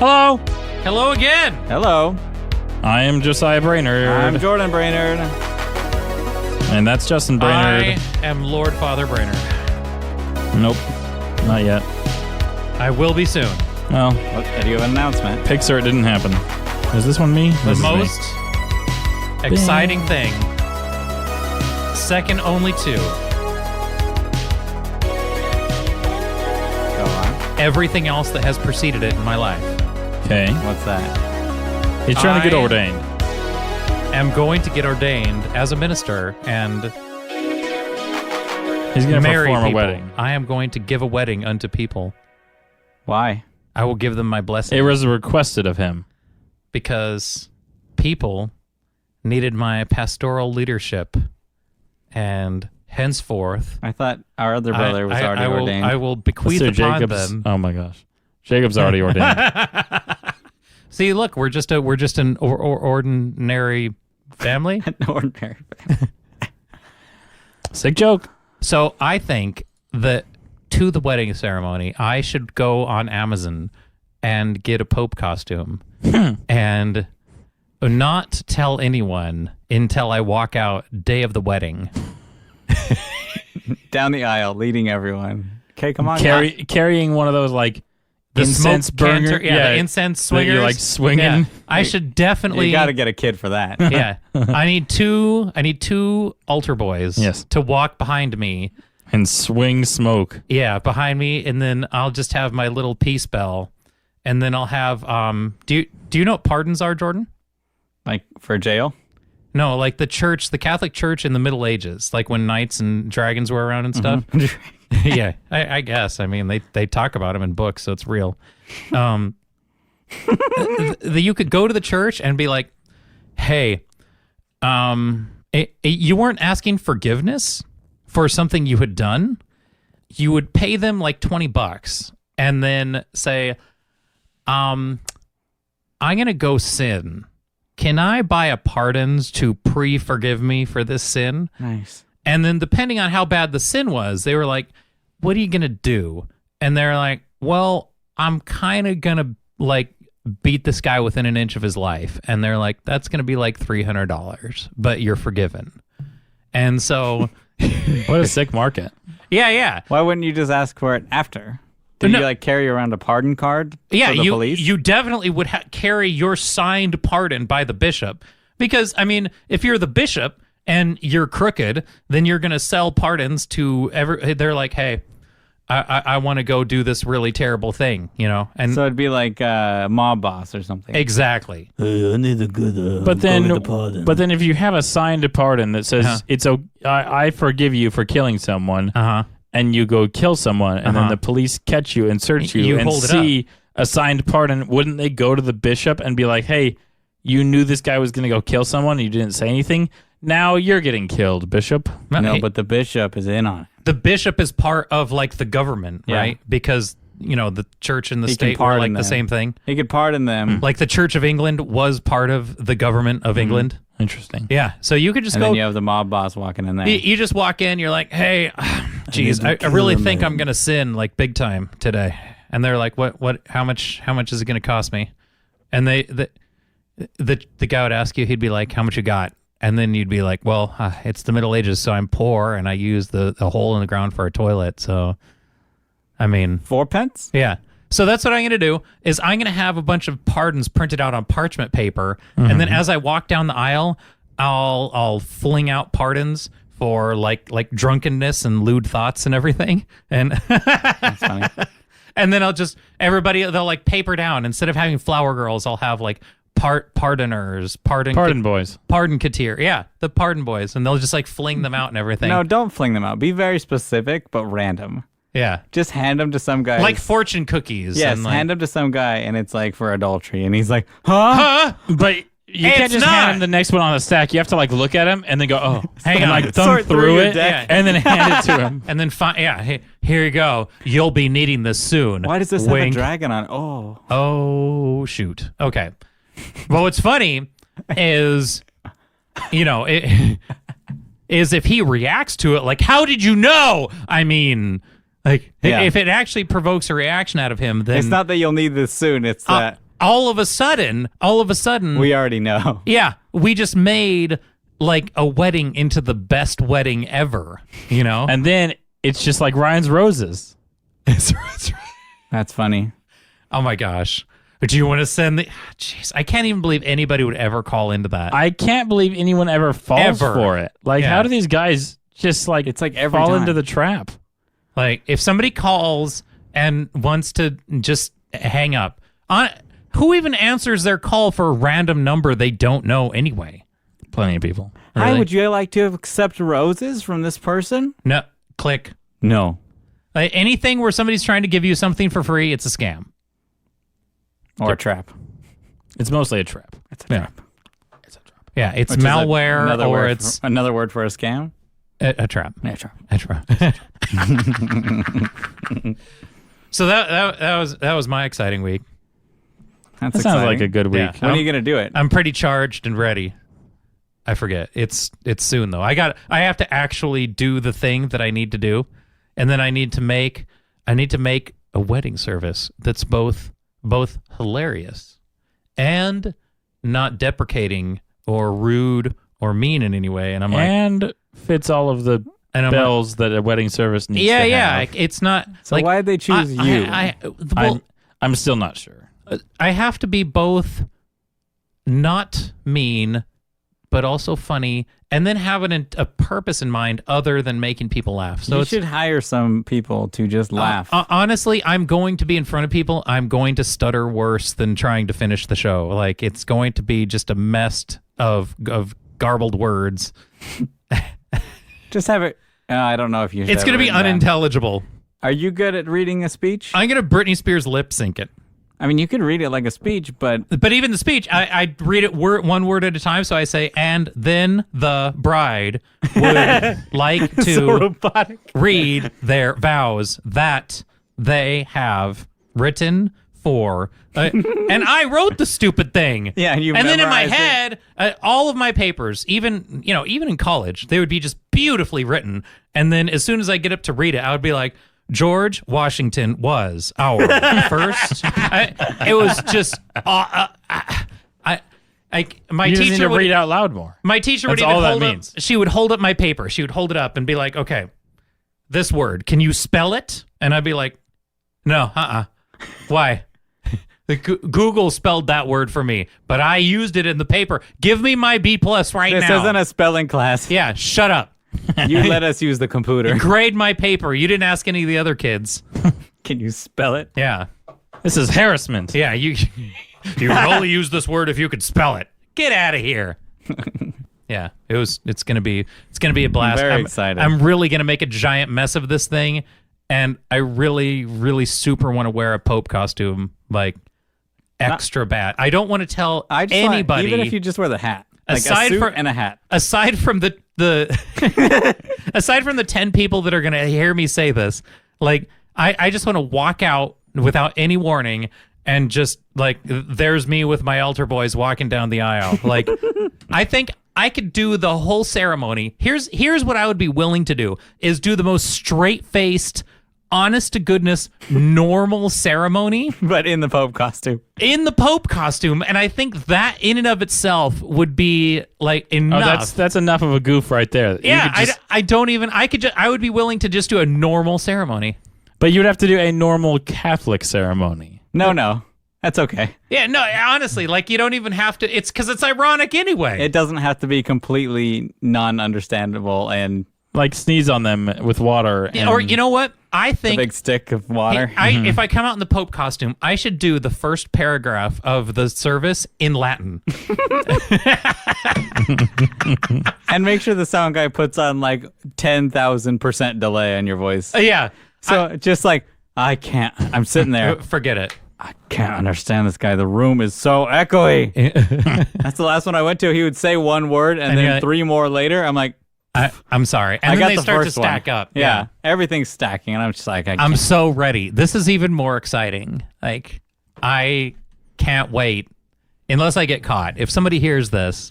Hello. Hello again. Hello. I am Josiah Brainerd. I'm Jordan Brainerd. And that's Justin Brainerd. I am Lord Father Brainerd. Nope. Not yet. I will be soon. Well, Do you have an announcement? Pixar, it didn't happen. Is this one me? The This is me. most exciting thing. Second only to Go on. everything else that has preceded it in my life. Okay. What's that? He's trying to get I- ordained. I'm going to get ordained as a minister and He's going to marry perform people. a wedding. I am going to give a wedding unto people. Why? I will give them my blessing It was requested of him. because people needed my pastoral leadership, and henceforth I thought our other brother was already ordained. I will bequeath Sir upon Jacob's. them. Oh my gosh. Jacob's already ordained. See, look, we're just an ordinary family. An ordinary. Sick joke. So I think that to the wedding ceremony, I should go on Amazon and get a Pope costume and not tell anyone until I walk out day of the wedding. Down the aisle, leading everyone. Okay, come on. guys. Carrying one of those like The incense smoke burner. canter, the incense that swingers. you're like swinging. Yeah. I should definitely. You got to get a kid for that. Yeah, I need two altar boys. Yes. To walk behind me. And swing smoke. Yeah, behind me, and then I'll just have my little peace bell, and then I'll have. Do you know what pardons are, Jordan? Like for jail? No, like the church, the Catholic Church in the Middle Ages, like when knights and dragons were around and stuff. Yeah, I guess. I mean, they talk about them in books, so it's real. You could go to the church and be like, "Hey, you weren't asking forgiveness for something you had done." You would pay them like $20 and then say, I'm gonna go sin. Can I buy a pardons to pre-forgive me for this sin? Nice. And then depending on how bad the sin was, they were like, what are you going to do? And they're like, well, I'm kind of going to like beat this guy within an inch of his life. And they're like, that's going to be like $300, but you're forgiven. And so... What a sick market. Yeah. Why wouldn't you just ask for it after? Did you like carry around a pardon card Yeah, for the police? you definitely would carry your signed pardon by the bishop. Because, I mean, if you're the bishop and you're crooked, then you're going to sell pardons to they're like, hey, I want to go do this really terrible thing, you know? And So it'd be like a mob boss or something. exactly. I need a good But then, pardon. but then, if you have a signed pardon that says I forgive you for killing someone, and you go kill someone, and then the police catch you and search you, and hold it see a signed pardon, wouldn't they go to the bishop and be like, "Hey, you knew this guy was going to go kill someone, and you didn't say anything. Now you're getting killed, bishop." No, but the bishop is in on it. The bishop is part of like the government, Yeah. right? Because, you know, the church and the He can state were pardon like the them. same thing. He could pardon them. Like the Church of England was part of the government of England. Interesting. Yeah. So you could just And go. then you have the mob boss walking in there. You just walk in, you're like, hey, geez, I really think I'm going to sin like big time today. And they're like, what, how much is it going to cost me? And the guy would ask you, he'd be like, how much you got? And then you'd be like, well, it's the Middle Ages, so I'm poor and I use the hole in the ground for a toilet. So, I mean, 4 pence? yeah. So that's what I'm going to do is I'm going to have a bunch of pardons printed out on parchment paper. And then as I walk down the aisle, I'll fling out pardons for like drunkenness and lewd thoughts and everything. And That's funny. and then they'll like paper down. Instead of having flower girls, I'll have like pardoners, Pardon boys. pardon katir. Yeah, the pardon boys. And they'll just like fling them out and everything. No, don't fling them out. Be very specific, but random. Yeah. Just hand them to some guy. Like fortune cookies. Yes, and like, hand them to some guy, and it's like for adultery. And he's like, huh? But you It's can't just not. hand him the next one on the stack. You have to like look at him and then go, oh, Hang and on. like thumb Sort through through your it, deck. and then hand it to him. And then here you go. You'll be needing this soon. Why does this Wink. have a dragon on? Oh. Oh, shoot. Okay. Well, what's funny is, you know, is if he reacts to it, like, how did you know? I mean, like, Yeah. if it actually provokes a reaction out of him, then It's not that you'll need this soon. It's that all of a sudden, We already know. yeah, we just made like a wedding into the best wedding ever, you know? And then it's just like Ryan's Roses. That's funny. Oh my gosh. Do you want to send the... Jeez, I can't even believe anybody would ever call into that. I can't believe anyone ever falls for it. Like, how do these guys just like it's like every fall time. into the trap? Like, if somebody calls and wants to just hang up, who even answers their call for a random number they don't know anyway? Plenty of people. Hi, Really? would you like to accept roses from this person? No, click. No. Like, anything where somebody's trying to give you something for free, it's a scam. Or a trap. It's mostly a trap. It's a trap. It's a trap. Yeah, it's Which is malware or it's another word for a scam. a trap. Yeah, trap. A trap. So that was my exciting week. That's That sounds like a good week. Yeah. When are you gonna do it? I'm pretty charged and ready. I forget. It's soon though. I have to actually do the thing that I need to do, and then I need to make a wedding service that's both hilarious and not deprecating or rude or mean in any way. And I'm like, And fits all of the bells that a wedding service needs to have. it's not. So like, why did they choose you? I'm still not sure. I have to be both not mean, but also funny, and then have a purpose in mind other than making people laugh. So you should hire some people to just laugh. Honestly, I'm going to be in front of people. I'm going to stutter worse than trying to finish the show. Like, it's going to be just a mess of garbled words. Just have it. I don't know if you. It's going to be unintelligible. Are you good at reading a speech? I'm going to Britney Spears lip sync it. I mean, you could read it like a speech, but even the speech, I read it one word at a time. So I say, and then the bride would like to so robotic. read their vows that they have written for. And I wrote the stupid thing. Yeah, and then in my memorized head, all of my papers, even in college, they would be just beautifully written. And then as soon as I get up to read it, I would be like, George Washington was our first. It was just. My You just teacher need to would read out loud more. My teacher would That's even all that hold up. means. She would hold up my paper. She would hold it up and be like, "Okay, this word, can you spell it?" And I'd be like, "No, Why? Google spelled that word for me, but I used it in the paper. Give me my B+ right This now." isn't a spelling class. Yeah, shut up. You let us use the computer. Grade my paper. You didn't ask any of the other kids. Can you spell it? Yeah. This is harassment. Yeah, you would only use this word if you could spell it. Get out of here. Yeah, it's gonna be a blast. I'm very excited. I'm really gonna make a giant mess of this thing, and I really, really super want to wear a Pope costume, like extra bad. I don't want to tell anybody, even if you just wear the hat, like aside a suit from and a hat. Aside from the aside from the 10 people that are gonna hear me say this, like I just want to walk out without any warning. And just like, there's me with my altar boys walking down the aisle. Like, I think I could do the whole ceremony. Here's what I would be willing to do is do the most straight-faced, honest to goodness, normal ceremony. But in the Pope costume. In the Pope costume. And I think that in and of itself would be like enough. Oh, that's enough of a goof right there. Yeah, I would be willing to just do a normal ceremony. But you'd have to do a normal Catholic ceremony. No, that's okay. Yeah, no, honestly, like you don't even have to. It's because it's ironic anyway. It doesn't have to be completely non-understandable and Like sneeze on them with water. Or you know what? I a think big stick of water. if I come out in the Pope costume, I should do the first paragraph of the service in Latin. And make sure the sound guy puts on like 10,000% delay on your voice. Yeah. So just like, I can't. I'm sitting there. Forget it. I can't understand this guy. The room is so echoey. That's the last one I went to. He would say one word, and then like, 3 more later, I'm like, I'm sorry. And I then got they the start to first stack one. up. Yeah, everything's stacking, and I'm just like, I'm so ready. This is even more exciting. Like, I can't wait. Unless I get caught. If somebody hears this,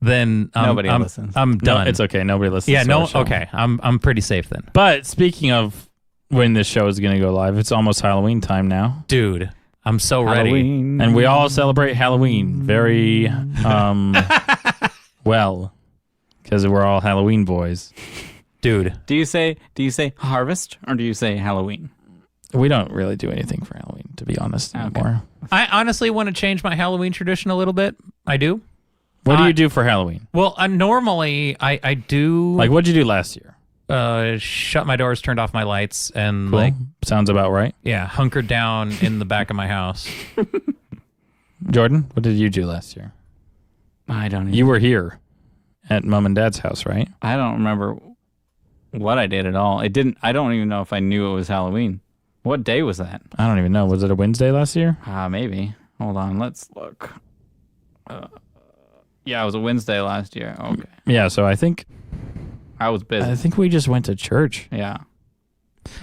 then nobody listens. I'm done. No, it's okay. Nobody listens. Yeah, to no. our show. Okay, I'm pretty safe then. But speaking of when this show is going to go live, it's almost Halloween time now. Dude, I'm so ready. Halloween. And we all celebrate Halloween very well because we're all Halloween boys. Dude. Do you say harvest or do you say Halloween? We don't really do anything for Halloween, to be honest, anymore. I honestly want to change my Halloween tradition a little bit. I do. What do you do for Halloween? Well, normally I do Like, what'd you do last year? Shut my doors, turned off my lights, and Cool. Sounds about right. hunkered down in the back of my house. Jordan, what did you do last year? I don't. You were here at Mom and Dad's house, right? I don't remember what I did at all. I don't even know if I knew it was Halloween. What day was that? I don't even know. Was it a Wednesday last year? Maybe. Hold on. Let's look. Yeah, it was a Wednesday last year. Okay. Yeah, so I think I was busy. I think we just went to church Yeah.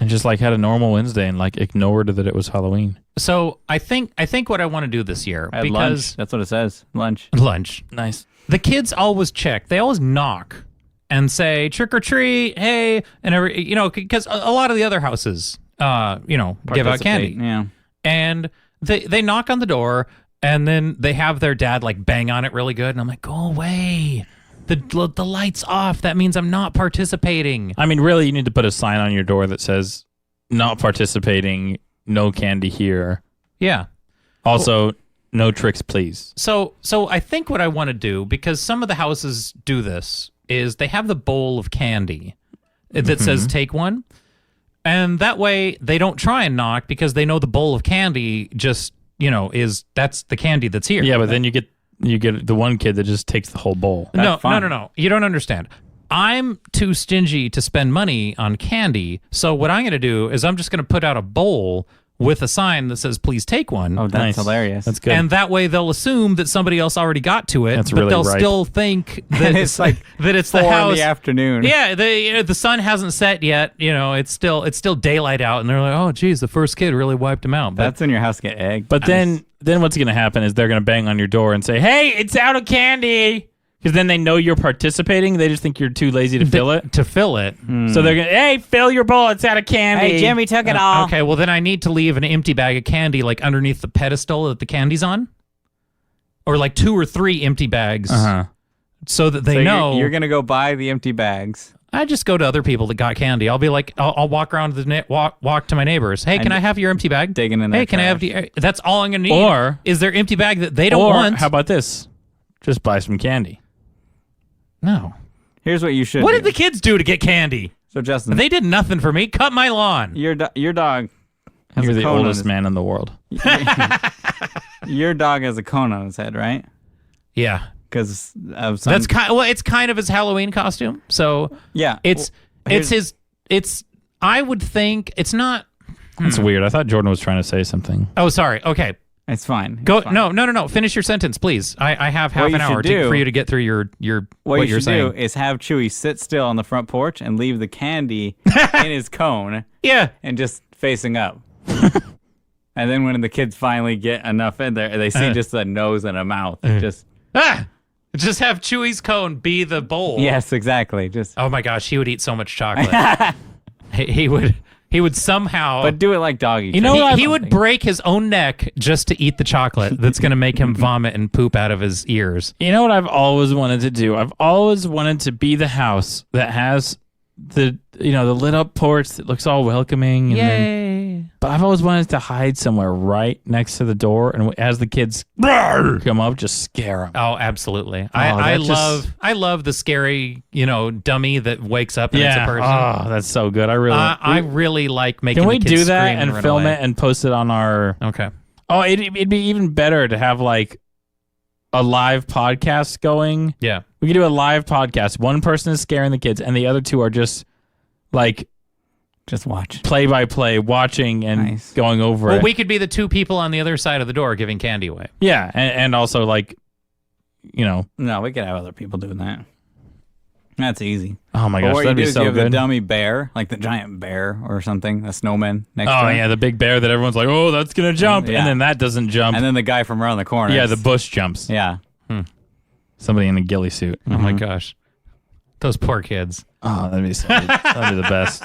and just like had a normal Wednesday and like ignored that it was Halloween. So I think what I want to do this year I had because lunch. That's what it says. Lunch. Nice. The kids always check. They always knock and say trick or treat, hey, and because a lot of the other houses, give out candy, Yeah. and they knock on the door, and then they have their dad like bang on it really good, and I'm like, go away, the light's off. That means I'm not participating. I mean, really, you need to put a sign on your door that says not participating, no candy here. Yeah. Also, no tricks, please. So I think what I want to do, because some of the houses do this, is they have the bowl of candy that says take one. And that way they don't try and knock because they know the bowl of candy just, that's the candy that's here. Yeah, but then you get the one kid that just takes the whole bowl. No. You don't understand. I'm too stingy to spend money on candy. So what I'm going to do is I'm just going to put out a bowl with a sign that says, please take one. Oh, that's Nice. hilarious. That's good. And that way they'll assume that somebody else already got to it, That's but really they'll ripe. still think that it's like that it's 4 the house. in the afternoon. Yeah, the sun hasn't set yet. It's still daylight out, and they're like, oh, geez, the first kid really wiped him out. But That's when your house get egged. But then what's going to happen is they're going to bang on your door and say, hey, it's out of candy. Because then they know you're participating. They just think you're too lazy to fill it. to fill it. So they're going to, hey, fill your bowl. It's out of candy. Hey, Jimmy took it all. Okay, well then I need to leave an empty bag of candy like underneath the pedestal that the candy's on, or like 2 or 3 empty bags, so that they So know. you're gonna go buy the empty bags. I just go to other people that got candy. I'll be like, I'll walk around walk to my neighbors. Hey, can I have your empty bag? Digging in their Hey, can I have trash. that's all I'm gonna need. Or- is their empty bag that they don't Or want? how about this? Just buy some candy. No. Here's what you should What do. did the kids do to get candy? So Justin, They did nothing for me. Cut my lawn. your dog has You're a the cone on oldest his- man in the world. Your dog has a cone on his head, right? Yeah. Because of some. That's it's kind of his Halloween costume. So yeah. it's I would think it's not. That's weird. I thought Jordan was trying to say something. Oh, sorry. Okay. It's fine. Go. It's fine. No. Finish your sentence, please. I have half What you an hour should do- for you to get through your What you you're should saying. do is have Chewy sit still on the front porch and leave the candy in his cone Yeah. and just facing up. And then when the kids finally get enough in there, they see just a nose and a mouth. Just Just have Chewy's cone be the bowl. yes, exactly. Just Oh my gosh, he would eat so much chocolate. he would somehow. but do it like doggy. You know treats what? or he would something. break his own neck just to eat the chocolate that's going to make him vomit and poop out of his ears. You know what I've always wanted to do? I've always wanted to be the house that has the lit up porch that looks all welcoming. And then, but I've always wanted to hide somewhere right next to the door, and as the kids come up, just scare them. Oh, absolutely. I love the scary, dummy that wakes up and it's a person. Oh, that's so good. I really like making Can we the kids do that scream and run film away. it and post it on our? Okay. Oh, it'd be even better to have like a live podcast going. Yeah. We could do a live podcast. One person is scaring the kids, and the other two are just like just watch. play by play, watching and Nice. going over Well, it. we could be the 2 people on the other side of the door giving candy away. Yeah, and also like, No, we could have other people doing that. That's easy. oh my But gosh, what you that'd do be is so you have the good. dummy bear, like the giant bear or something, a snowman next Oh to him. yeah, the big bear that everyone's like, oh, that's gonna jump, Yeah. and then that doesn't jump. And then the guy from around the corner. Yeah, the bush jumps. Yeah. Somebody in a ghillie suit. Oh my gosh. Those poor kids. Oh, that'd be that'd be the best.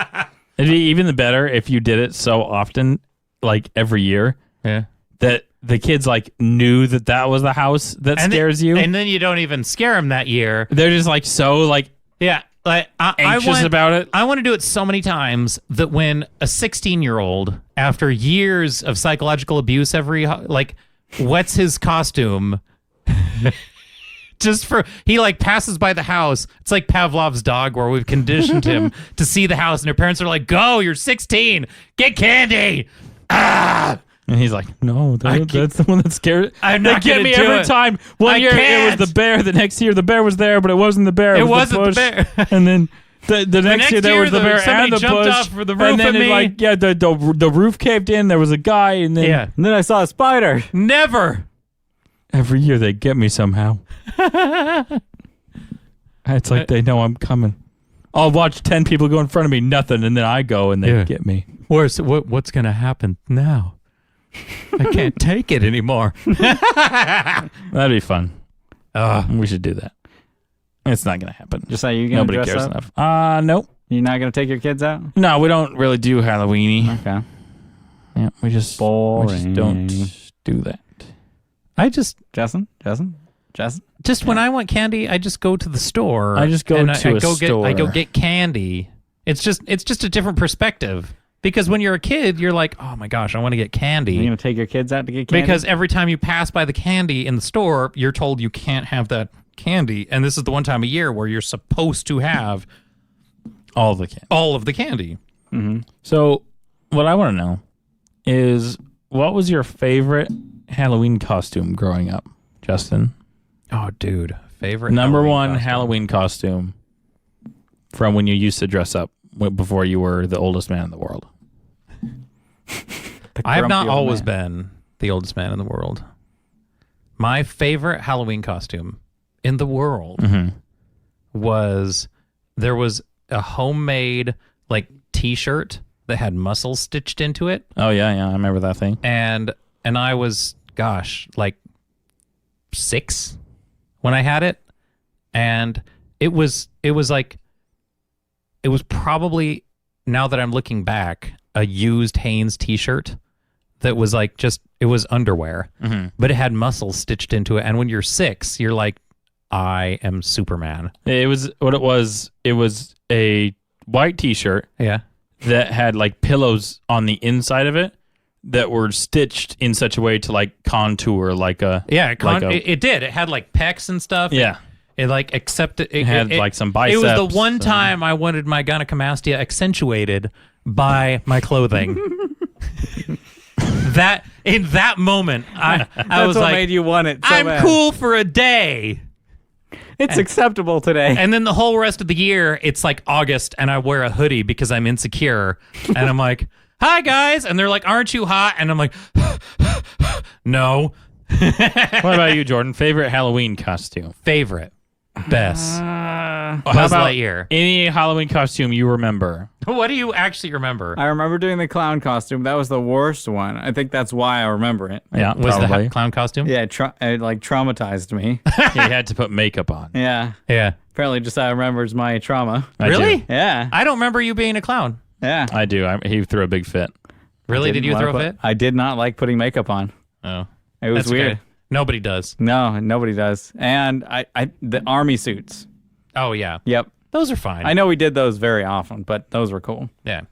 It'd be even the better if you did it so often, like every year. Yeah. that the kids like knew that was the house that scares you. And then you don't even scare them that year. They're just like so like Yeah. Like anxious about it. I want to do it so many times that when a 16-year-old, after years of psychological abuse, wets his costume, he like passes by the house. It's like Pavlov's dog, where we've conditioned him to see the house, and their parents are like, "Go, you're 16, get candy." Ah. And he's like, no, that's the one that scared. I'm not they get me gonna do every it. time. One year can't. it was the bear. The next year the bear was there, but it wasn't the bear. It wasn't the push. bear. And then the next year there was the bear somebody and the jumped push. off for the roof and then at me. the roof caved in. There was a guy, and then And then I saw a spider. Never. every year they get me somehow. It's like they know I'm coming. I'll watch 10 people go in front of me, nothing, and then I go and they get me. What's gonna happen now? I can't take it anymore. That'd be fun. We should do that. It's not gonna happen. Just are you gonna Nobody dress cares up? enough. Nope. You're not gonna take your kids out? No, we don't really do Halloweeny. Okay. Yeah, we just don't do that. Justin? Just when I want candy, I just go to the store. I just go and to a store. I go get candy. It's just a different perspective. Because when you're a kid, you're like, oh my gosh, I want to get candy. You gonna take your kids out to get candy? Because every time you pass by the candy in the store, you're told you can't have that candy. And this is the one time a year where you're supposed to have All the candy. all of the candy. Mm-hmm. So, what I want to know is, what was your favorite Halloween costume growing up, Justin? Oh, dude. Favorite Number Halloween one costume. Halloween costume from when you used to dress up before you were the oldest man in the world. I've not always been the oldest man in the world. My favorite Halloween costume in the world was, there was a homemade like t-shirt that had muscles stitched into it. Oh yeah, I remember that thing. And I was, gosh, like 6 when I had it. And it was probably, now that I'm looking back, a used Hanes t-shirt that was like it was underwear, but it had muscles stitched into it. And when you're 6, you're like, I am Superman. It was a white t-shirt Yeah. that had like pillows on the inside of it that were stitched in such a way to like contour like a Yeah, like it did. It had like pecs and stuff. yeah. It like accepted. It had like some biceps. It was the one time I wanted my gynecomastia accentuated by my clothing. That in that moment, I was what like, made you want it so I'm bad. cool for a day. It's acceptable today. And then the whole rest of the year, it's like August, and I wear a hoodie because I'm insecure. And I'm like, hi, guys. And they're like, aren't you hot? And I'm like, no. What about you, Jordan? Favorite Halloween costume? Favorite. Best. How Buzz about Lightyear. any Halloween costume you remember? What do you actually remember? I remember doing the clown costume. That was the worst one. I think that's why I remember it. Yeah, Was probably. the clown costume? Yeah, it like traumatized me. You had to put makeup on. Yeah. Yeah. Apparently Josiah remembers my trauma. I Really? do. Yeah. I don't remember you being a clown. Yeah. I do. He threw a big fit. Really? Did you throw a fit? I did not like putting makeup on. Oh. It was That's weird. okay. Nobody does. No, nobody does. And the army suits. Oh, yeah. Yep. Those are fine. I know we did those very often, but those were cool. Yeah.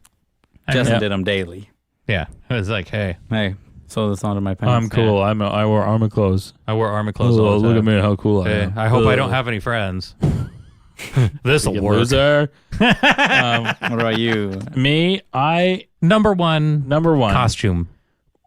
Justin Yeah. did them daily. Yeah. It was like, hey, Hey, sew this onto my pants. I'm cool. I wear armor clothes. I wear army clothes all the time. Look at me, how cool I Hey, am. I hope I don't have any friends. This'll You work. loser. What about you? Me, Number one costume.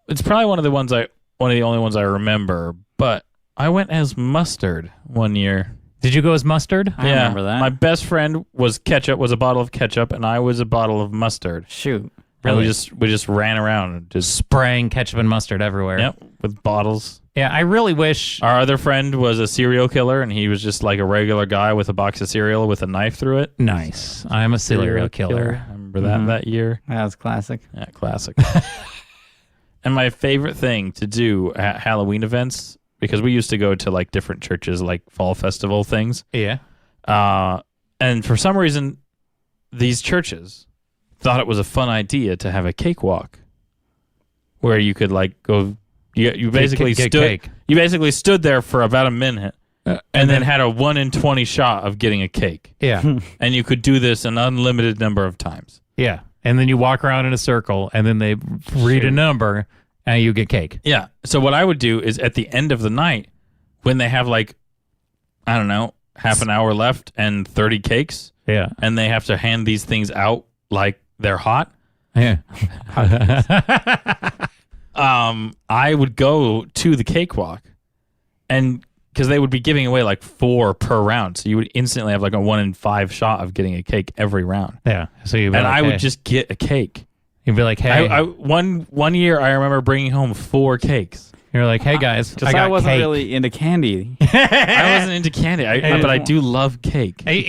It's probably one of the only ones I remember. But I went as mustard one year. Did you go as mustard? I remember that. My best friend was a bottle of ketchup, and I was a bottle of mustard. Shoot. And Really? we just ran around and just Spraying ketchup and mustard everywhere. yep with bottles. Yeah, I really wish. Our other friend was a serial killer, and he was just like a regular guy with a box of cereal with a knife through it. Nice. I'm a serial killer. I remember that year. That was classic. Yeah, classic. And my favorite thing to do at Halloween events, because we used to go to like different churches, like fall festival things. Yeah. And for some reason, these churches thought it was a fun idea to have a cakewalk where you could like go, You basically get stood. cake. You basically stood there for about a minute, and then had a 1 in 20 shot of getting a cake. Yeah. And you could do this an unlimited number of times. Yeah. And then you walk around in a circle, and then they read a number, and you get cake. Yeah. So what I would do is at the end of the night, when they have like, I don't know, half an hour left and 30 cakes, Yeah. and they have to hand these things out like they're hot. Yeah. I would go to the cakewalk, and because they would be giving away like 4 per round, so you would instantly have like a 1 in 5 shot of getting a cake every round. Yeah. So you And I would just get a cake. you'd be like, hey, One year I remember bringing home 4 cakes. you're like, hey guys, I wasn't cake. really into candy. I wasn't into candy, but I do love cake. Hey,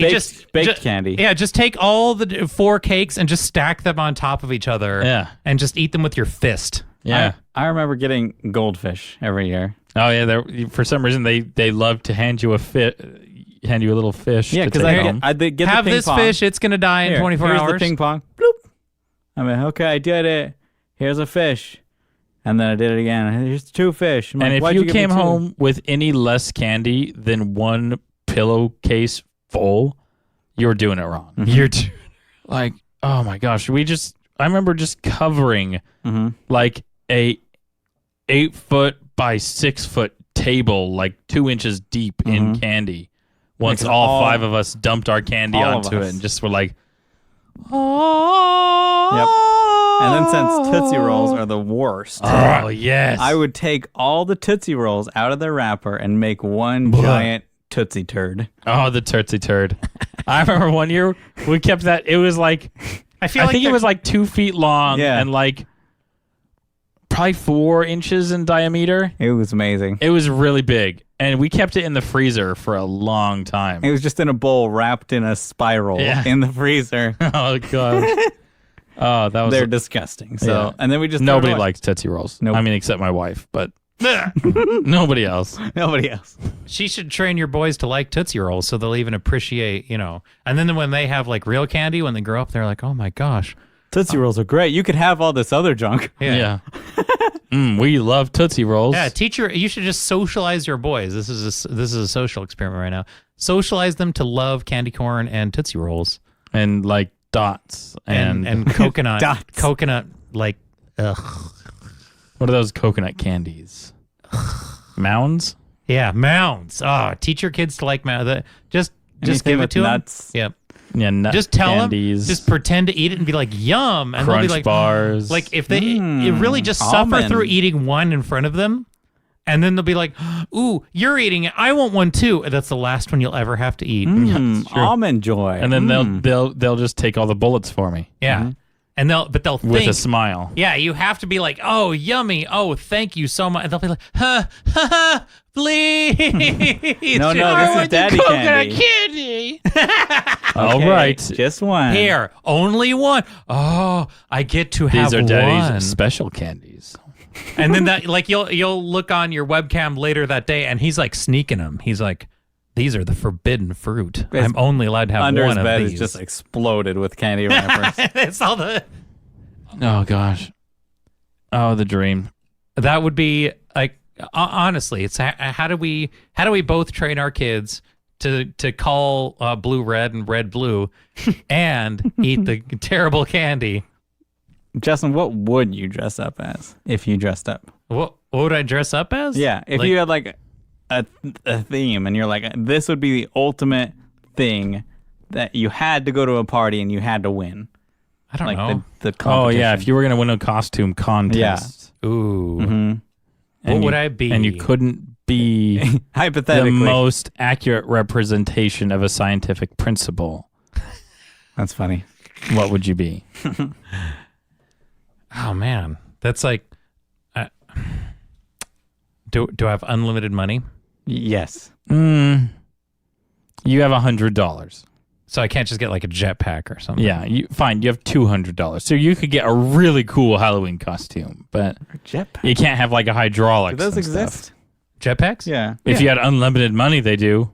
Baked candy. Yeah, just take all the 4 cakes and just stack them on top of each other. Yeah. And just eat them with your fist. Yeah. I remember getting goldfish every year. Oh yeah. For some reason they love to hand you a little fish. Yeah, to because take home. I get Have the ping this pong. fish, it's going to die in 24 here's hours. the ping pong. Bloop. I mean, okay, I did it. Here's a fish. And then I did it again. Here's 2 fish. I'm And like, if why'd you give me came 2? home with any less candy than 1 pillowcase full, you're doing it wrong. You're too. Like, oh my gosh, I remember just covering like a 8-foot by 6-foot table, like 2 inches deep in candy. Once Like all 5 of us dumped our candy all of onto it us. and just were like, Yep. And then since Tootsie Rolls are the worst, oh yes. I would take all the Tootsie Rolls out of their wrapper and make one giant Tootsie turd. Oh, the Tootsie Turd. I remember one year we kept that. It was like, I think it was like 2 feet long and like probably 4 inches in diameter. It was amazing. It was really big. And we kept it in the freezer for a long time. It was just in a bowl wrapped in a spiral in the freezer. Oh, God. Oh, that was... They're disgusting. So, and then we just Nobody likes Tootsie Rolls. Nope. I mean, except my wife, but nobody else. Nobody else. She should train your boys to like Tootsie Rolls so they'll even appreciate, And then when they have like real candy, when they grow up, they're like, oh my gosh. Tootsie Rolls are great. You could have all this other junk. Yeah. We love Tootsie Rolls. Yeah, you should just socialize your boys. This is a social experiment right now. Socialize them to love candy corn and Tootsie Rolls. And like dots and coconut. Dots. Coconut, like, ugh. What are those coconut candies? Mounds? Yeah, mounds. Oh, teach your kids to like mounds. Just Anything give it with to nuts. them. Yep. Yeah, nut Just tell candies. them. Just pretend to eat it and be like, yum. And Crunch they'll be like, bars. Like if they it really just suffer almond. through eating one in front of them, and then they'll be like, ooh, you're eating it. I want one too. And that's the last one you'll ever have to eat. Almond Joy. And then they'll just take all the bullets for me. Yeah. And they'll think With a smile. Yeah, you have to be like, oh, yummy. Oh, thank you so much. And they'll be like, ha, please. No, this is daddy candy. All Okay, right. Just one. Here, only one. Oh, I get to have These are daddy's one. special candies. And then that, like, you'll look on your webcam later that day, and he's like sneaking them. He's like, these are the forbidden fruit. I'm only allowed to have Under one his bed of is these. just exploded with candy wrappers. It's all the. Oh, gosh. Oh, the dream. That would be like, honestly, it's how do we both train our kids to call blue red and red blue, and eat the terrible candy. Justin, what would you dress up as if you dressed up? What would I dress up as? Yeah, if you had like a theme and you're like, this would be the ultimate thing that you had to go to a party and you had to win. I don't Like know. the Oh, yeah. competition. If you were going to win a costume contest. Ooh. What would I be? And you couldn't be the Hypothetically. most accurate representation of a scientific principle. That's funny. What would you be? Oh man, that's like. Do I have unlimited money? Yes. You have $100. So I can't just get like a jetpack or something. Yeah, fine. You have $200, so you could get a really cool Halloween costume, but Jetpack. you can't have like a hydraulic. Do those exist? Jetpacks? Yeah. If you had unlimited money, they do.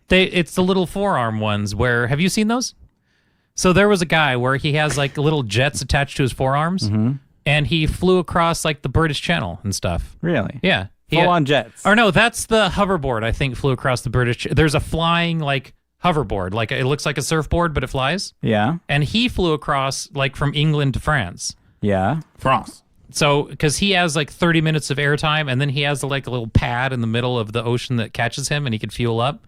It's the little forearm ones where, have you seen those? So there was a guy where he has like little jets attached to his forearms, and he flew across like the British Channel and stuff. Really? Yeah. Full on jets. Or no, that's the hoverboard. I think flew across the British. There's a flying like hoverboard, like it looks like a surfboard, but it flies. Yeah. And he flew across like from England to France. Yeah. France. So, because he has like 30 minutes of airtime, and then he has like a little pad in the middle of the ocean that catches him, and he can fuel up.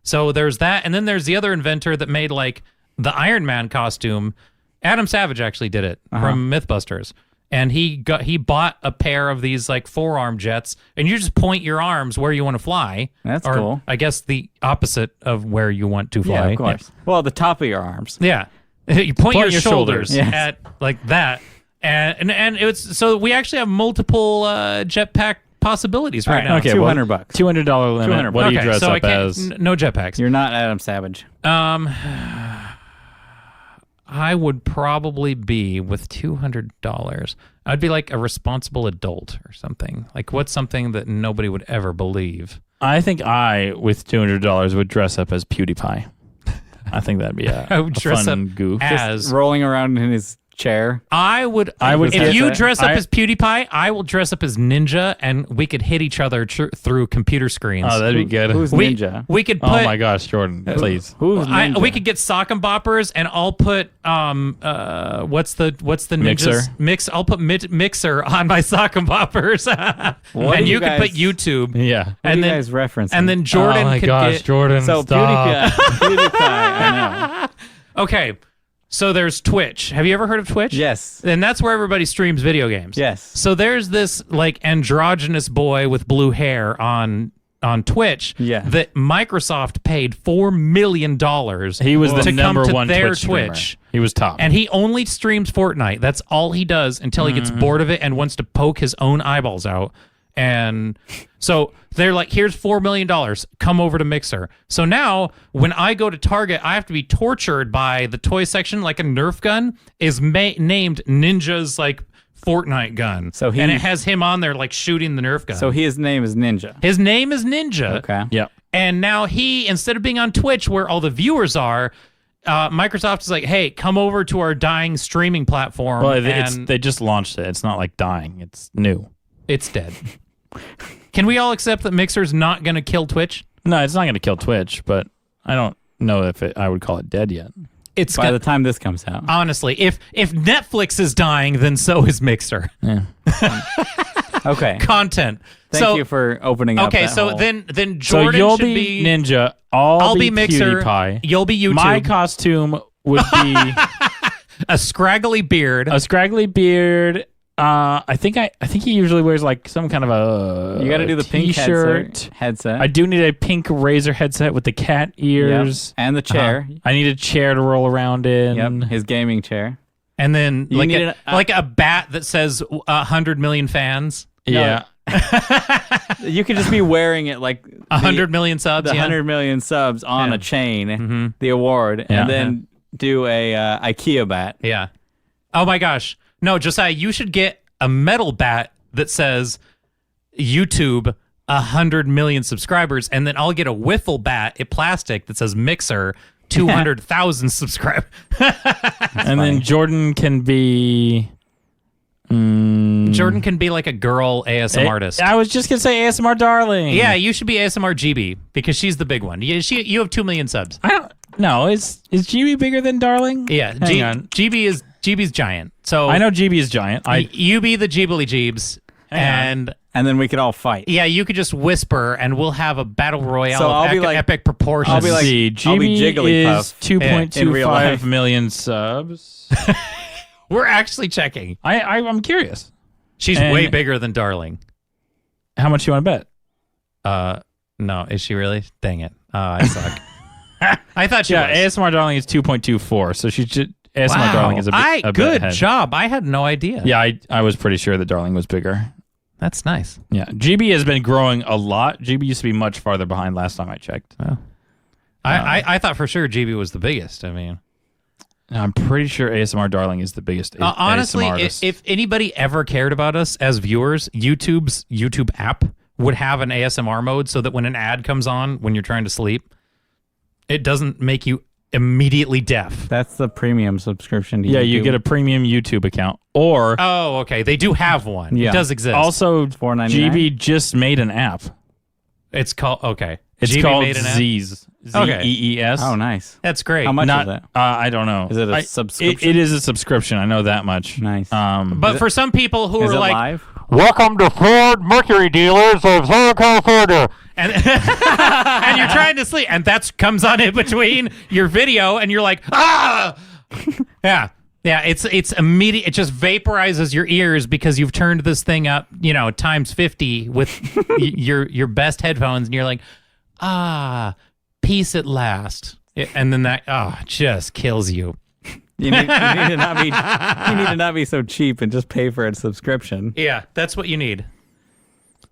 So there's that, and then there's the other inventor that made like the Iron Man costume. Adam Savage actually did it from MythBusters, and he bought a pair of these like forearm jets, and you just point your arms where you want to fly. That's or, cool. I guess the opposite of where you want to fly. Yeah, of course. Well, the top of your arms. Yeah, you point your shoulders Yes. at like that. And it's so we actually have multiple jetpack possibilities right now. Okay, $200. $200 limit. $200. What do you dress so I up can't, as? no jetpacks. You're not Adam Savage. I would probably be with $200. I'd be like a responsible adult or something. Like what's something that nobody would ever believe? I think I, with $200, would dress up as PewDiePie. I think that'd be I would dress fun up goof. as Rolling around in his chair. I would if if you get dress up I- as PewDiePie, I will dress up as Ninja, and we could hit each other through computer screens. Oh, that'd be good. Who's we, Ninja? We could put. Oh my gosh, Jordan, please. Who's Ninja? We could get sock and boppers, and I'll put what's the ninja's Mixer? I'll put Mixer on my sock and boppers, What and do you you could put guys- YouTube, Yeah. What and are you then guys referencing? and then Jordan oh my could gosh, get. Jordan, so stop. PewDiePie, I know. Okay, so there's Twitch. Have you ever heard of Twitch? Yes. And that's where everybody streams video games. Yes. So there's this like androgynous boy with blue hair on Twitch Yeah. that Microsoft paid $4 million He was to the number come to one their Twitch streamer. Twitch. He was top. And he only streams Fortnite. That's all he does until he gets bored of it and wants to poke his own eyeballs out. And so they're like, here's $4 million. Come over to Mixer. So now when I go to Target, I have to be tortured by the toy section. Like a Nerf gun is named Ninja's like Fortnite gun. And it has him on there like shooting the Nerf gun. So his name is Ninja. His name is Ninja. Okay. yeah. And now he, instead of being on Twitch where all the viewers are, Microsoft is like, hey, come over to our dying streaming platform. Well, and they just launched it. It's not like dying. It's new. it's dead. Can we all accept that Mixer's not going to kill Twitch? No, it's not going to kill Twitch, but I don't know if I would call it dead yet. It's By the time this comes out. honestly, if Netflix is dying, then so is Mixer. Yeah. Okay. Content. Thank you for opening up. Okay, that so whole- then So Jordan you'll should be Ninja. I'll be Mixer. PewDiePie. You'll be YouTube. My costume would be a scraggly beard. a scraggly beard. I think he usually wears like some kind of a you got to do the pink t-shirt. headset. I do need a pink Razer headset with the cat Yep. ears. And the chair. I need a chair to roll around in. Yep. His gaming chair. And then You need like a bat that says 100 million fans. Yeah. You could just be wearing it like 100 million subs. the yeah. 100 million subs on Yeah. a chain, Mm-hmm. the award, Yeah. and then do a IKEA bat. Yeah. Oh my gosh. No, Josiah, you should get a metal bat that says YouTube 100 million subscribers, and then I'll get a wiffle bat, a plastic that says Mixer 200,000 subscribers. And then Jordan can be. Jordan can be like a girl ASM artist. I was just gonna say ASMR darling. Yeah, you should be ASMR GB because she's the big one. You have 2 million subs. I don't. No, is GB bigger than darling? Yeah, Hang on. GB's giant. So I know GB is giant. you be the Jeebly Jeebs, and And then we could all fight. yeah, you could just whisper, and we'll have a battle royale So of I'll be like- epic proportions. I'll be like- see. I'll be GB Jigglypuff is 2.25 life. million subs. we're actually checking. I'm curious. She's And- way bigger than Darling. How much you want to bet? No, is she really? Dang it. I suck. I thought she Yeah, was. ASMR darling is 2.24. So she should. ASMR darling is a bit good ahead. job. I had no idea. Yeah, I was pretty sure that darling was bigger. That's nice. Yeah, GB has been growing a lot. GB used to be much farther behind last time I checked. Oh. I thought for sure GB was the biggest. I mean, I'm pretty sure ASMR darling is the biggest. honestly, ASMR artist. if anybody ever cared about us as viewers, YouTube's YouTube app would have an ASMR mode so that when an ad comes on when you're trying to sleep, it doesn't make you immediately deaf. That's the premium subscription to Yeah, YouTube. you get a premium YouTube account. Or Oh, okay. They do have one. Yeah. It does exist. also, $4.99. GB just made an app. It's called, okay. It's GB called made an app? Z's. Okay. Zees. Oh, nice. That's great. How much Not, is it? I don't know. Is it a I- subscription? It is a subscription. I know that much. Nice. But for some people who Is are it like, live? Welcome to Ford Mercury Dealers of Southern California. and, and you're trying to sleep, and that comes on in between your video, and you're like, ah! Yeah. Yeah, it's immediate. It just vaporizes your ears because you've turned this thing up, times 50 with your best headphones, and you're like, peace at last. And then that just kills you. You need to not be so cheap and just pay for a subscription. Yeah, that's what you need.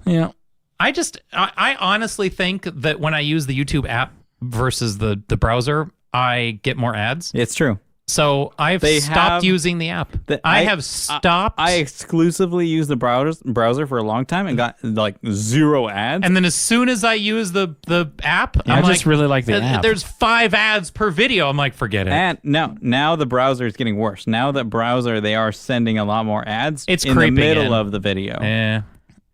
Yeah. I honestly think that when I use the YouTube app versus the browser, I get more ads. It's true. So I've stopped using the app. I have stopped. I exclusively used the browser for a long time and got like 0 ads. And then as soon as I use the app, I just really like the app. There's 5 ads per video. I'm like, forget it. And now the browser is getting worse. Now that browser, they are sending a lot more ads. It's in creeping the middle in. of the video. Yeah.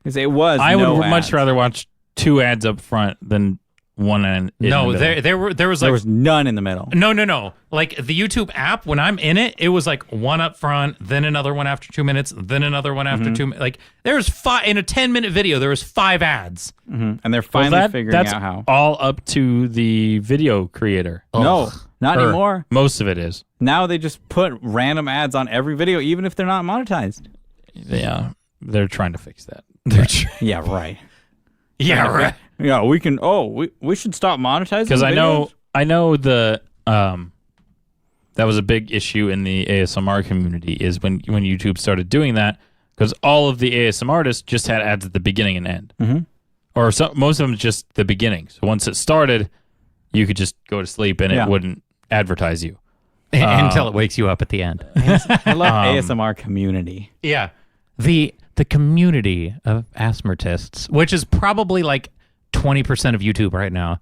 Because it was. I no would much ads. rather watch 2 ads up front than one in No, the middle. there was like There was none in the middle. no. Like the YouTube app, when I'm in it, it was like one up front, then another one after 2 minutes, then another one after 2 minutes. Like there was 5 in a 10-minute video. There was 5 ads. And they're finally figuring that's out how. all up to the video creator. No, not Or anymore. Most of it is. Now they just put random ads on every video, even if they're not monetized. Yeah, they're trying to fix that. Yeah, right. Yeah, right. Yeah, we can. Oh, we should stop monetizing. Because I videos? know the that was a big issue in the ASMR community is when YouTube started doing that, because all of the ASMR artists just had ads at the beginning and end, or most of them just the beginning. So once it started, you could just go to sleep and it wouldn't advertise you Until it wakes you up at the end. I love ASMR community. Yeah. The community of asthmatists, which is probably like 20% of YouTube right now.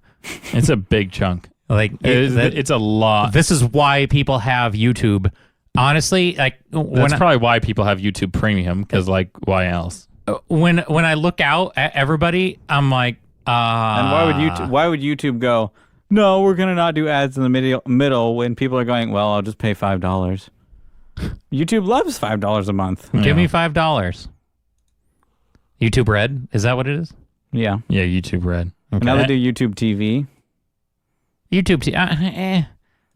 It's a big chunk. Like It's a lot. this is why people have YouTube. Honestly, like That's probably why people have YouTube Premium, because like why else? when I look out at everybody, I'm like, And why would YouTube go, no, we're gonna not do ads in the middle when people are going, well, I'll just pay $5. YouTube loves $5 a month. give me $5. YouTube Red, is that what it is? Yeah. Yeah, YouTube Red. Now they do YouTube TV. YouTube.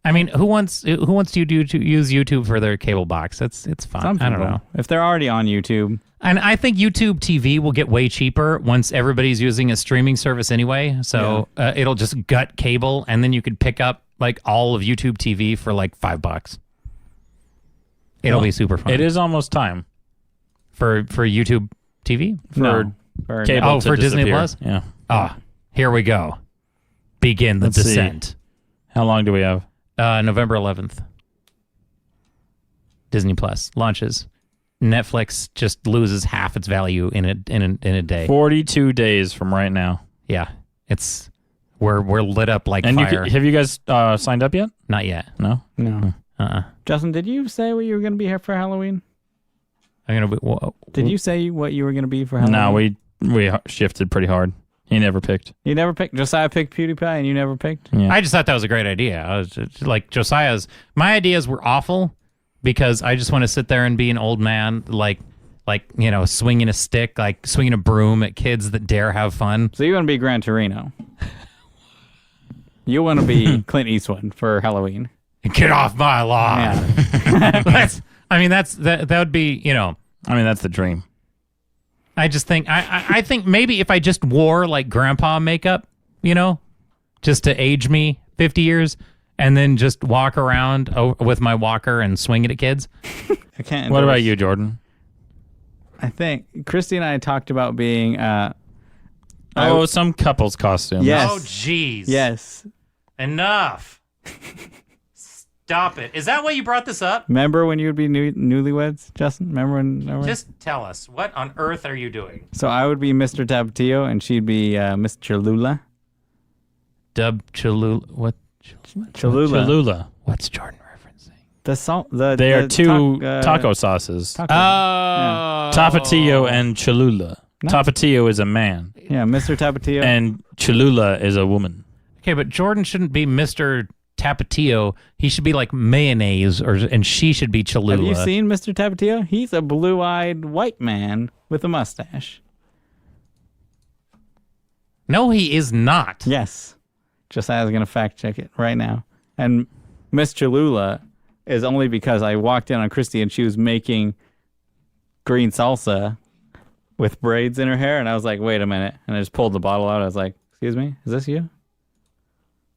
I mean, who wants to use YouTube for their cable box? It's fine. Some people, I don't know. if they're already on YouTube. And I think YouTube TV will get way cheaper once everybody's using a streaming service anyway. So it'll just gut cable, and then you could pick up like all of YouTube TV for like $5. It'll be super fun. It is almost time for YouTube TV. For cable to for Disney disappear. Plus? Yeah. Here we go. Begin the Let's see. descent. How long do we have? November 11th. Disney Plus launches. Netflix just loses half its value in a day. 42 days from right now. Yeah, we're lit up like And fire. have you guys signed up yet? Not yet. No. No. Uh-uh. Justin, did you say what you were going to be here for Halloween? I'm gonna be. Whoa. Did you say what you were going to be for Halloween? No, we shifted pretty hard. He never picked. You never picked? Josiah picked PewDiePie and you never picked? Yeah. I just thought that was a great idea. I was just, like my ideas were awful because I just want to sit there and be an old man, like swinging a stick, like swinging a broom at kids that dare have fun. So you want to be Gran Torino. You want to be Clint Eastwood for Halloween. Get off my lawn. Yeah. that would be, I mean, that's the dream. I just think I think maybe if I just wore like grandpa makeup, just to age me 50 years, and then just walk around with my walker and swing it at kids. I can't. What about you, Jordan? I think Christy and I talked about being. Some couples costumes. Yes. Oh, jeez. Yes. Enough. Stop it. Is that why you brought this up? Remember when you would be newlyweds, Justin? Remember? Just tell us. What on earth are you doing? So I would be Mr. Tapatio and she'd be Miss Cholula. Dub Cholula. What? Cholula. What's Jordan referencing? The salt. They are two taco sauces. Oh. Tapatio and Cholula. Nice. Tapatio is a man. Yeah, Mr. Tapatio. And Cholula is a woman. Okay, but Jordan shouldn't be Mr. Tapatio. He should be like mayonnaise, and she should be Cholula. Have you seen Mr. Tapatio? He's a blue-eyed white man with a mustache. No, he is not. Yes. Josiah's going to fact check it right now. And Miss Cholula is only because I walked in on Christy and she was making green salsa with braids in her hair. And I was like, wait a minute. And I just pulled the bottle out. I was like, excuse me, is this you?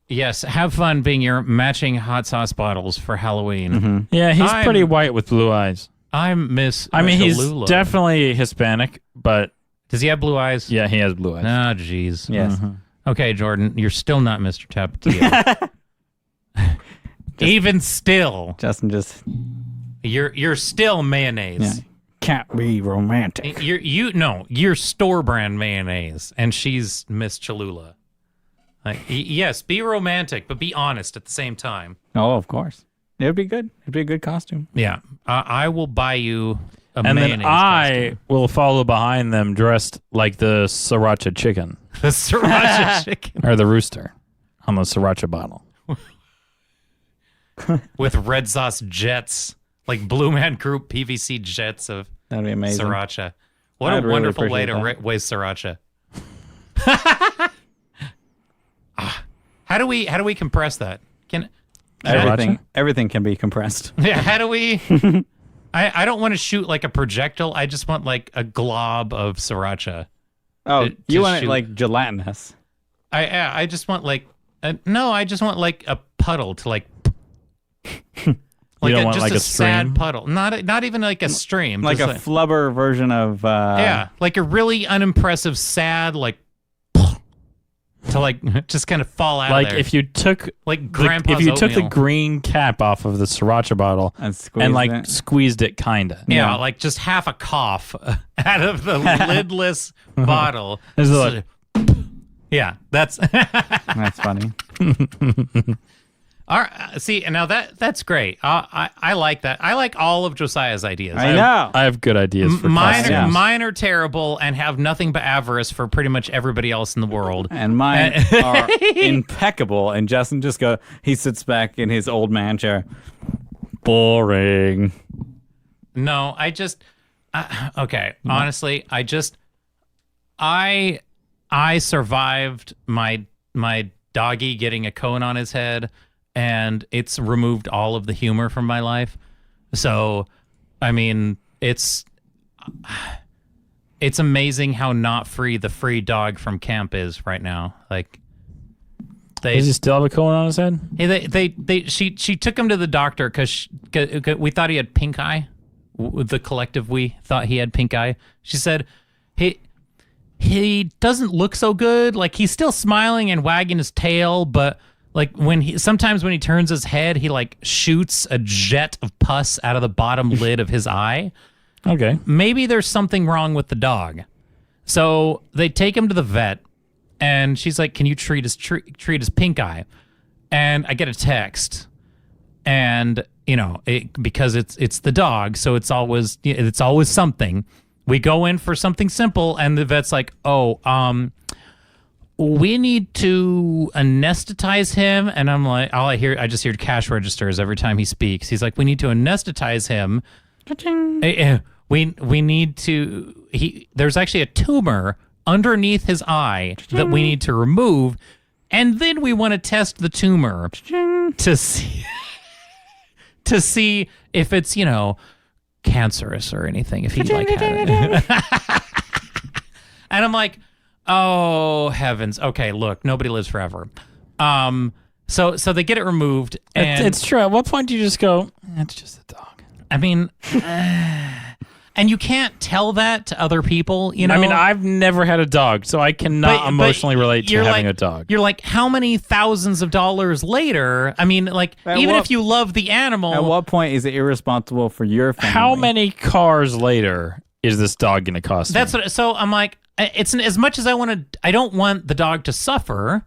Yes, have fun being your matching hot sauce bottles for Halloween. Mm-hmm. Yeah, he's pretty white with blue eyes. I'm Miss I mean, Cholula. he's definitely Hispanic, but... Does he have blue eyes? Yeah, he has blue eyes. Ah, jeez. Yes. Mm-hmm. Okay, Jordan, you're still not Mr. Tapatio. Even still, Justin just you're still mayonnaise. can't be romantic. You're store brand mayonnaise, and she's Miss Cholula. Like, yes, be romantic, but be honest at the same time. Oh, of course. It'd be good. It'd be a good costume. Yeah, I will buy you a And mayonnaise then I costume. will follow behind them dressed like the Sriracha chicken. The Sriracha chicken Or the rooster on the Sriracha bottle. with red sauce jets, like Blue Man Group PVC jets of That'd be amazing. Sriracha. What I'd a really wonderful way appreciate to waste Sriracha. How do we compress that? Can Everything can be compressed. yeah? How do we? I don't want to shoot like a projectile. I just want like a glob of Sriracha. Oh, To you want shoot. it like gelatinous. I just want like I just want like a puddle to like. You don't want just like a a sad stream? puddle, not even like a stream, Like just a flubber version of... yeah, like a really unimpressive sad like to like just kind of fall out Like of there. if you took Like Grandpa's if you took the oatmeal. green cap off of the Sriracha bottle And squeezed and like it. squeezed it kinda. Yeah, like just half a cough out of the lidless bottle. It's like- Yeah, that's That's funny. all right. See, now that's great. I like that. I like all of Josiah's ideas. I know. I have good ideas for costumes. Mine are terrible and have nothing but avarice for pretty much everybody else in the world. And mine are impeccable. And Justin he sits back in his old man chair. Boring. No, I just okay. Honestly, I survived my doggy getting a cone on his head, and it's removed all of the humor from my life. So, I mean, it's amazing how not free the free dog from camp is right now. Like, Does he still have a cone on his head? she took him to the doctor because we thought he had pink eye. The collective we thought he had pink eye. She said he doesn't look so good. Like, he's still smiling and wagging his tail, but like sometimes when he turns his head, he like shoots a jet of pus out of the bottom lid of his eye. Okay. Maybe there's something wrong with the dog. So they take him to the vet, and she's like, "Can you treat his pink eye?" And I get a text, and because it's the dog, so it's always something. We go in for something simple, and the vet's like, "Oh, we need to anesthetize him." And I'm like, I just hear cash registers every time he speaks. He's like, "We need to anesthetize him. We need to. There's actually a tumor underneath his eye that we need to remove, and then we want to test the tumor to see if it's cancerous or anything. If he like had it." And I'm like, oh heavens. Okay, look, nobody lives forever. So they get it removed, and It's true. At what point do you just go, it's just a dog? I mean, and you can't tell that to other people, I mean, I've never had a dog, so I cannot emotionally relate to having a dog. You're like, how many thousands of dollars later? I mean, like, if you love the animal. At what point is it irresponsible for your family? How many cars later is this dog going to cost me? So I'm like, it's as much as I don't want the dog to suffer,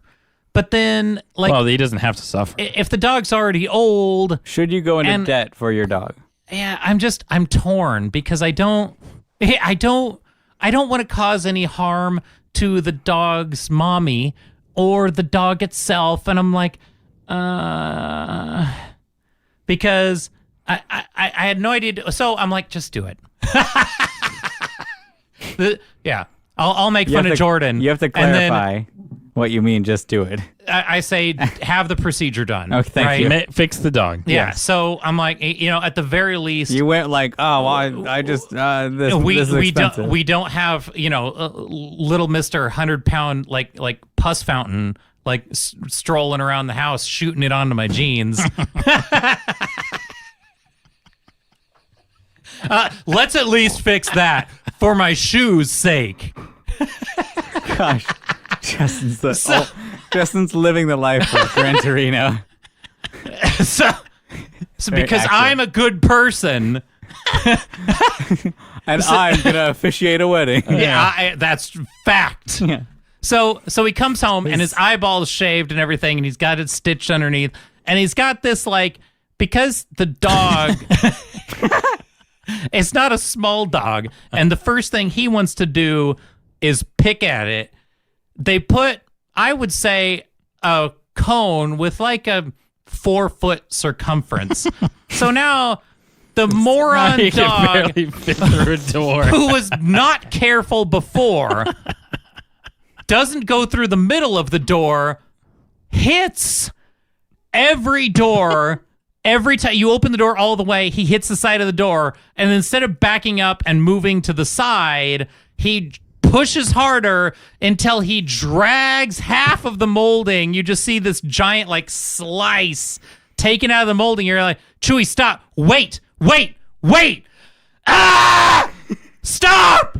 But then, like, well, he doesn't have to suffer. if the dog's already old, Should you go into debt for your dog? yeah, I'm torn because I don't want to cause any harm to the dog's mommy or the dog itself, and I'm like, because I had no idea. So I'm like, just do it. Yeah, I'll make fun of Jordan. You have to clarify what you mean. Just do it. I say have the procedure done. Okay, thank you. Fix the dog. Yeah. So I'm like, at the very least, You went like, oh, well, I just this is expensive. we don't have little Mr. 100-pound like pus fountain like strolling around the house shooting it onto my jeans. Let's at least fix that for my shoes' sake. Gosh, Justin's living the life of Gran Torino. So because accurate. I'm a good person. And I'm gonna officiate a wedding. Yeah, that's fact. Yeah. So he comes home and his eyeballs shaved and everything, and he's got it stitched underneath, and he's got this like, because the dog, it's not a small dog, and the first thing he wants to do is pick at it. They put, I would say, a cone with like a 4-foot circumference. So now the moron He can dog barely fit through a door. who was not careful before doesn't go through the middle of the door, hits every door. Every time you open the door all the way, he hits the side of the door, and instead of backing up and moving to the side, he pushes harder until he drags half of the molding. You just see this giant like slice taken out of the molding. You're like, Chewy, stop. Wait. Ah! Stop!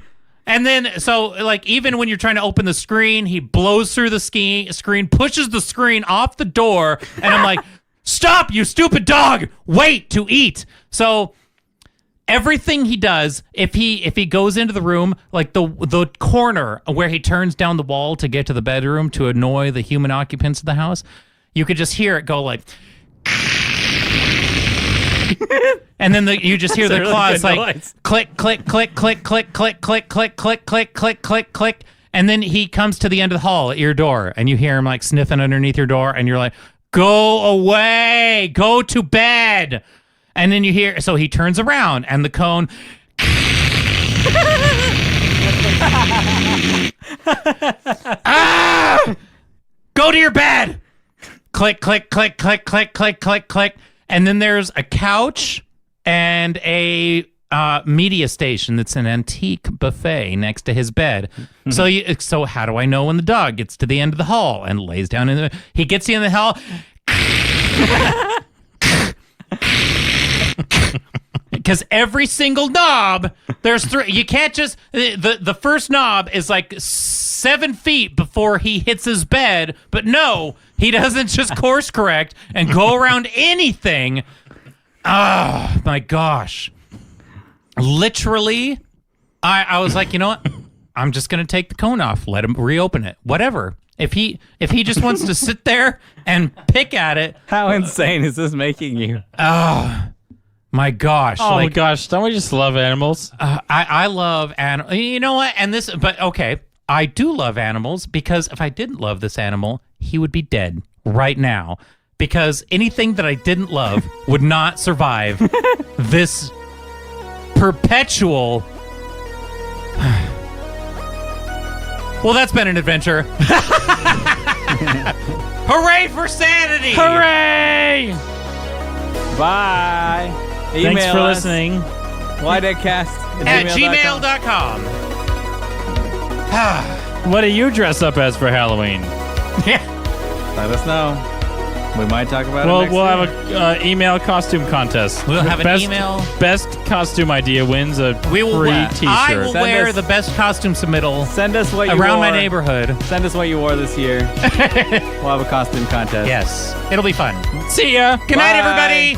And then, so, like, even when you're trying to open the screen, he blows through the screen, pushes the screen off the door, and I'm like, stop, you stupid dog! Wait to eat! So, everything he does, if he goes into the room, like the corner where he turns down the wall to get to the bedroom to annoy the human occupants of the house, you could just hear it go like... And then you just hear the claws like click, click, click, click, click, click, click, click, click, click, click, click, click. And then he comes to the end of the hall at your door, and you hear him like sniffing underneath your door, and you're like, go away, go to bed. And then you hear, so he turns around, and the cone. Go to your bed. Click, click, click, click, click, click, click, click. And then there's a couch and a media station that's an antique buffet next to his bed. So how do I know when the dog gets to the end of the hall and lays down in the... He gets in the hall... Because every single knob, there's 3. You can't just... The first knob is like 7 feet before he hits his bed, but no, he doesn't just course correct and go around anything. Oh, my gosh. Literally, I was like, you know what? I'm just going to take the cone off. Let him reopen it. Whatever. If he just wants to sit there and pick at it. How insane is this making you? Oh, my gosh. Oh my gosh, don't we just love animals? I love animals. You know what? But okay, I do love animals because if I didn't love this animal, he would be dead right now. Because anything that I didn't love would not survive this perpetual... Well, that's been an adventure. Hooray for sanity! Hooray! Bye. Thanks Email for us, listening. YDEKcast@gmail.com. What do you dress up as for Halloween? Let us know. We might talk about it Well, next we'll week. have a email costume contest. We'll have an email. Best costume idea wins a free T-shirt. I will Send wear us- the best costume submittal Send us what you around wore. my neighborhood. Send us what you wore this year. We'll have a costume contest. Yes, it'll be fun. See ya. Good night, Bye. everybody.